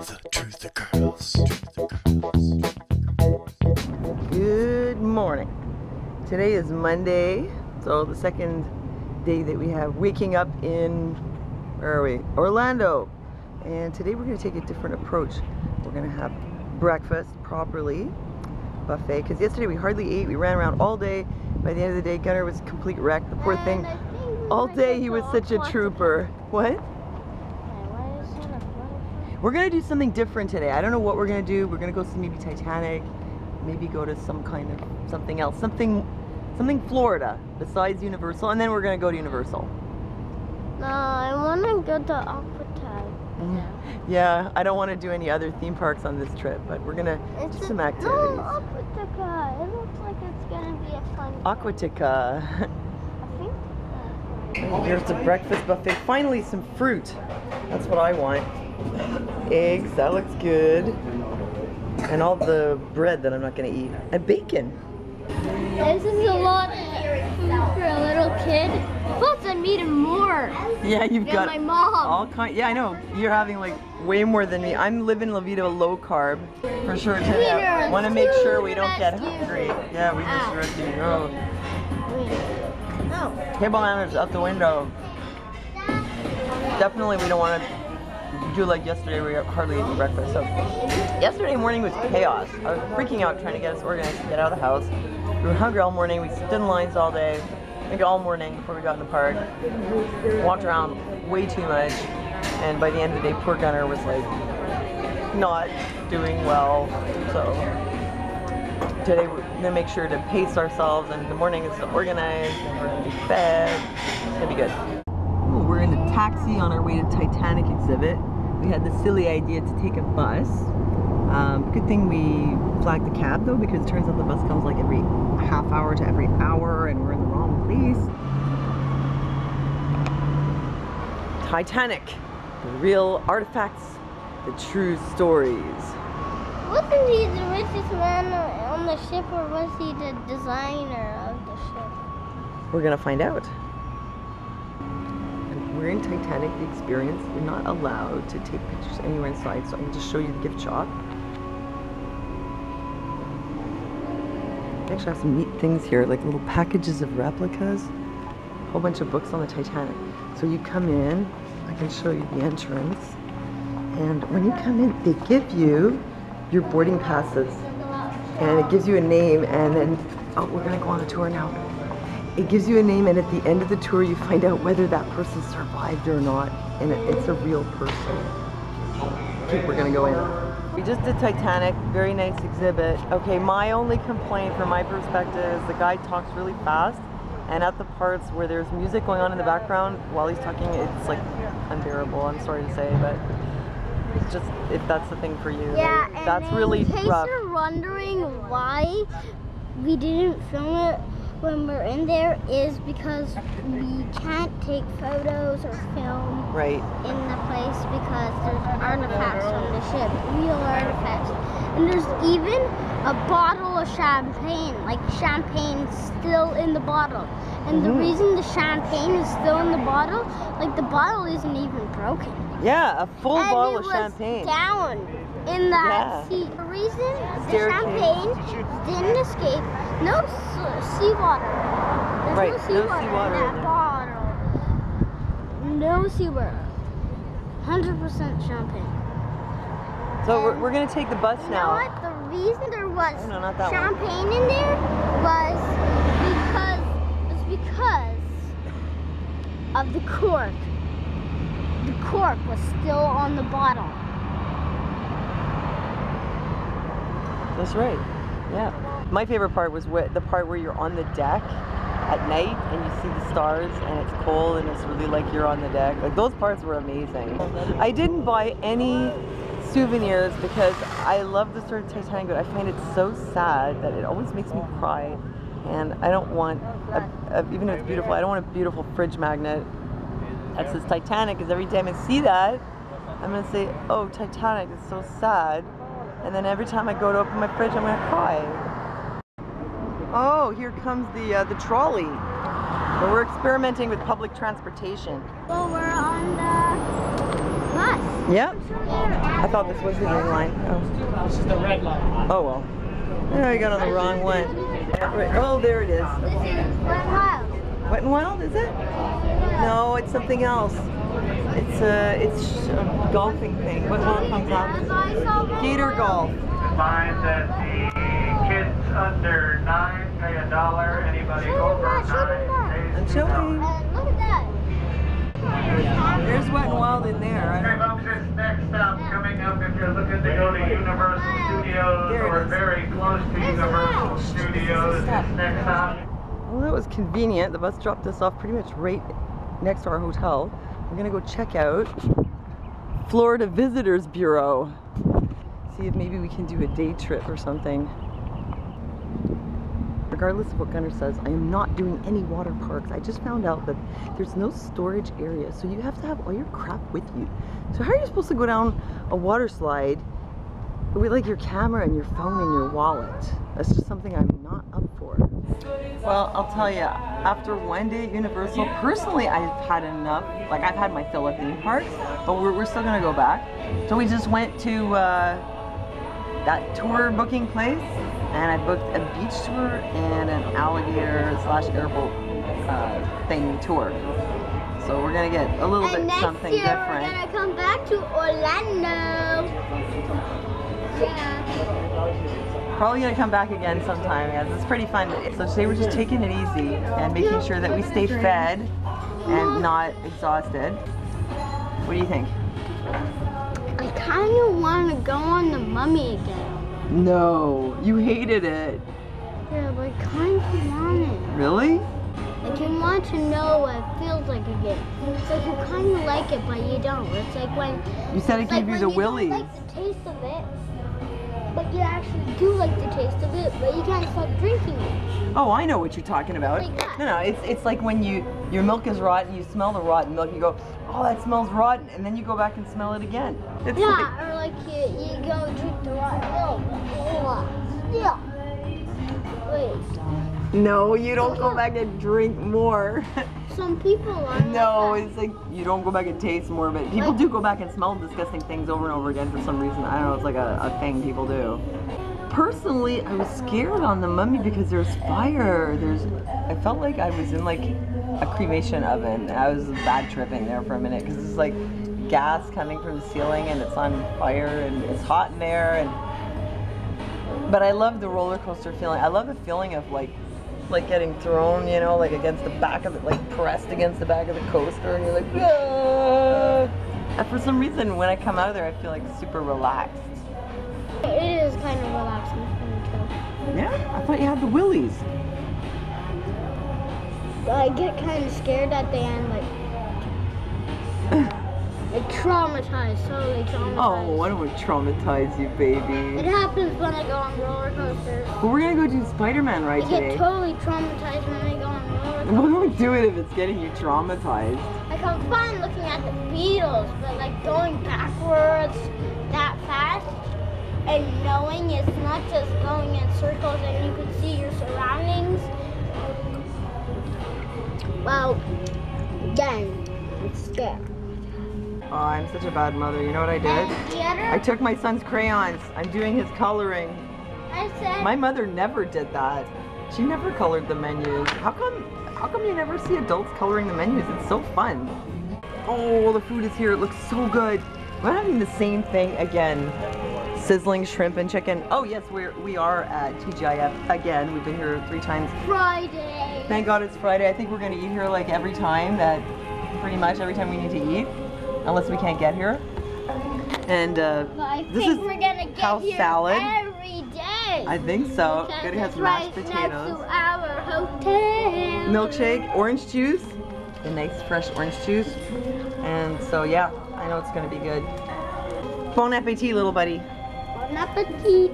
The Truth of Girls. Good morning. Today is Monday, so the second day that we have waking up in, where are we? Orlando. And today we're going to take a different approach. We're going to have breakfast properly, buffet, because yesterday we hardly ate. We ran around all day. By the end of the day, Gunnar was a complete wreck. The poor thing. All day he was such a trooper. What? We're gonna do something different today. I don't know what we're gonna do. We're gonna go see maybe Titanic, maybe go to some kind of something else, something Florida besides Universal, and then we're gonna go to Universal. No, I want to go to Aquatic. Yeah, I don't want to do any other theme parks on this trip, but we're gonna do some activities. No, Aquatica. It looks like it's gonna be a fun. Aquatica. I think. Here's the breakfast buffet. Finally, some fruit. That's what I want. Eggs, that looks good. And all the bread that I'm not going to eat. And bacon. This is a lot of food for a little kid. Plus, I'm eating more. Yeah, you've got my mom. all kind. Yeah, I know. You're having like way more than me. I'm living La Vida low carb for sure today. Want to make sure we don't get hungry. Yeah, we just rescued. Oh. Table manners out the window. Definitely, we don't want to do like yesterday where we hardly ate breakfast. So yesterday morning was chaos. I was freaking out trying to get us organized to get out of the house. We were hungry all morning. We stood in lines all day, maybe all morning before we got in the park. Walked around way too much, and by the end of the day, poor Gunnar was like not doing well. So today we're gonna make sure to pace ourselves, and in the morning is to organize, and we're gonna be fed. It's gonna be good. Ooh, we're in the taxi on our way to Titanic exhibit. We had the silly idea to take a bus. Good thing we flagged the cab though, because it turns out the bus comes like every half hour to every hour, and we're in the wrong place. Titanic, the real artifacts, the true stories. Wasn't he the richest man on the ship, or was he the designer of the ship? We're gonna find out. We're in Titanic, the experience. You're not allowed to take pictures anywhere inside, so I can just show you the gift shop. They actually have some neat things here, like little packages of replicas, a whole bunch of books on the Titanic. So you come in, I can show you the entrance, and when you come in, they give you your boarding passes, and it gives you a name, and then, oh, we're gonna go on a tour now. It gives you a name, and at the end of the tour you find out whether that person survived or not, and it's a real person. Okay, we're gonna go in. We just did Titanic, very nice exhibit. Okay, my only complaint from my perspective is the guy talks really fast, and at the parts where there's music going on in the background while he's talking, it's like unbearable, I'm sorry to say, but it's just, if that's the thing for you. Yeah, like, that's really in case rough. you're wondering why we didn't film it when we're in there, is because we can't take photos or film Right. in the place because there's artifacts on the ship, real artifacts. And there's even a bottle of champagne, like champagne still in the bottle. And the reason the champagne is still in the bottle, like the bottle isn't even broken. Yeah, a full And bottle it of was champagne. down in that seat. The reason the champagne didn't escape, no seawater. There's no seawater in that bottle. No seawater. 100% champagne. So we're gonna take the bus now. You know what? The reason there was not that champagne in there was because of the cork. The cork was still on the bottle. That's right. Yeah. My favorite part was the part where you're on the deck at night and you see the stars and it's cold and it's really like you're on the deck. Like, those parts were amazing. I didn't buy any souvenirs because I love the story of Titanic, but I find it so sad that it always makes me cry. And I don't want, even if it's beautiful, I don't want a beautiful fridge magnet that says Titanic, because every time I see that, I'm going to say, oh, Titanic is so sad. And then every time I go to open my fridge, I'm going to cry. Oh, here comes the trolley. But we're experimenting with public transportation. Well, we're on the bus. Yep. I thought this was the green line. Oh. This is the red line. Oh well. Oh, I got on the wrong one. Oh, there it is. This is Wet n Wild. Wet n Wild, is it? No, it's something else. It's a golfing thing. What one comes out? Gator golf. Find that the kids under 9 pay $1. Anybody over 9 pays I'm $2. showing. Look at that. There's Wet n Wild in there. Okay, folks, it's next stop coming up if you're looking to go to Universal Studios There it or is. very close to Universal Studios. It's next stop. Well, that was convenient. The bus dropped us off pretty much right next to our hotel. We're gonna go check out Florida Visitors Bureau. See if maybe we can do a day trip or something. Regardless of what Gunnar says, I am not doing any water parks. I just found out that there's no storage area, so you have to have all your crap with you. So how are you supposed to go down a water slide with like your camera and your phone and your wallet? That's just something I'm not up for. Well, I'll tell you, after one day at Universal, personally I've had enough. Like I've had my fill of theme parks, but we're still gonna go back. So we just went to that tour booking place, and I booked a beach tour and an alligator/airboat thing tour. So we're gonna get a little bit something different. We're gonna come back to Orlando. Yeah. Probably gonna come back again sometime. Yeah, it's pretty fun. So today we're just taking it easy and making sure that we stay fed and not exhausted. What do you think? I kind of want to go on the Mummy again. No, you hated it. Yeah, but I kind of want it. Really? Like you want to know what it feels like again. It's like you kind of like it, but you don't. It's like when You said it gave you the willies. You don't like the taste of it, but you actually do like the taste of it, but you can't stop drinking it. Oh, I know what you're talking about. Like that. No, it's like when your milk is rotten, you smell the rotten milk, you go, oh, that smells rotten, and then you go back and smell it again. It's Yeah, like, or like you go drink the rotten milk. Yeah. Wait. no, you don't go back and drink more. Some people are. No, like it's like you don't go back and taste more, but people do go back and smell disgusting things over and over again for some reason. I don't know, it's like a thing people do. Personally, I was scared on the Mummy because there's fire. I felt like I was in like a cremation oven. I was bad tripping there for a minute because it's like gas coming from the ceiling and it's on fire and it's hot in there. But I love the roller coaster feeling. I love the feeling of like getting thrown, you know, like against the back of it, like pressed against the back of the coaster, and you're like, ah! And for some reason, when I come out of there, I feel like super relaxed. It is kind of relaxing for me too. Yeah, I thought you had the willies. I get kind of scared at the end, like traumatized, totally traumatized. Oh, I don't want to traumatize you, It baby. happens when I go on roller coasters. But we're gonna go do Spider-Man I ride get today. totally traumatized when I go on roller Well, coasters. don't do it if it's getting you traumatized. Like I'm fine looking at the Beatles, but like going backwards that fast and knowing it's not just going in circles and you can see your surroundings. Well, again, I'm scared. Oh, I'm such a bad mother. You know what I did? And the I other, took my son's crayons. I'm doing his coloring. I said, My mother never did that. She never colored the menus. How come you never see adults coloring the menus? It's so fun. Oh, the food is here. It looks so good. We're having the same thing again. Sizzling shrimp and chicken. Oh yes, we are at TGIF again. We've been here 3 times. Friday. Thank God it's Friday. I think we're gonna eat here like every time pretty much every time we need to eat, unless we can't get here. And But I this think is we're gonna get house here salad. every day. I think so. Because Good, it has it's mashed right potatoes. next to our hotel. Milkshake, orange juice, a nice fresh orange juice. And so yeah, I know it's gonna be good. Bon appetit, little buddy. Bon appetit.